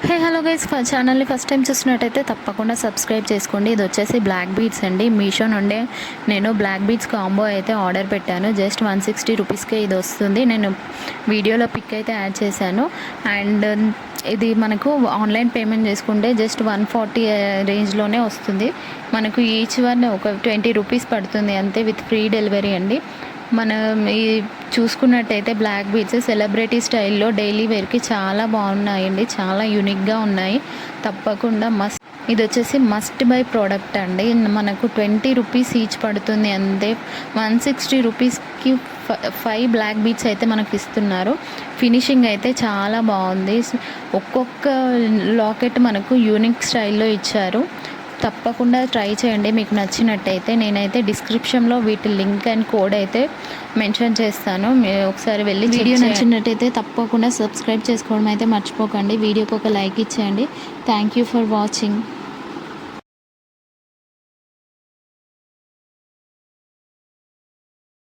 Hey hello guys ఛానల్ని first time చూసినట్టయితే తప్పకుండా సబ్స్క్రైబ్ చేసుకోండి. ఇది వచ్చేసి బ్లాక్ బీడ్స్ అండి. మీషో నుండే నేను బ్లాక్ బీడ్స్ కాంబో అయితే ఆర్డర్ పెట్టాను. జస్ట్ 160 రూపీస్కే ఇది వస్తుంది. నేను వీడియోలో పిక్ అయితే యాడ్ చేశాను. అండ్ ఇది మనకు ఆన్లైన్ పేమెంట్ చేసుకుంటే జస్ట్ 140 రేంజ్లోనే వస్తుంది. మనకు ఈచ్ వన్ ఒక 20 రూపీస్ పడుతుంది అంతే, విత్ ఫ్రీ డెలివరీ అండి. మనం ఈ చూసుకున్నట్టయితే బ్లాక్ బీడ్స్ సెలబ్రిటీ స్టైల్లో డైలీ వేర్కి చాలా బాగున్నాయండి, చాలా యూనిక్గా ఉన్నాయి. తప్పకుండా ఇది వచ్చేసి మస్ట్ బై ప్రోడక్ట్ అండి. మనకు 20 రూపీస్ ఈచ్ పడుతుంది అంతే. 160 రూపీస్కి 5 బ్లాక్ బీడ్స్ అయితే మనకు ఇస్తున్నారు. ఫినిషింగ్ అయితే చాలా బాగుంది. ఒక్కొక్క లాకెట్ మనకు యూనిక్ స్టైల్లో ఇచ్చారు. తప్పకుండా ట్రై చేయండి మీకు నచ్చినట్టయితే. నేనైతే డిస్క్రిప్షన్లో వీటి లింక్ అండ్ కోడ్ అయితే మెన్షన్ చేస్తాను, మీరు ఒకసారి వెళ్ళి వీడియో నచ్చినట్టయితే తప్పకుండా సబ్స్క్రైబ్ చేసుకోవడం అయితే మర్చిపోకండి. వీడియోకి ఒక లైక్ ఇచ్చేయండి. Thank you for watching.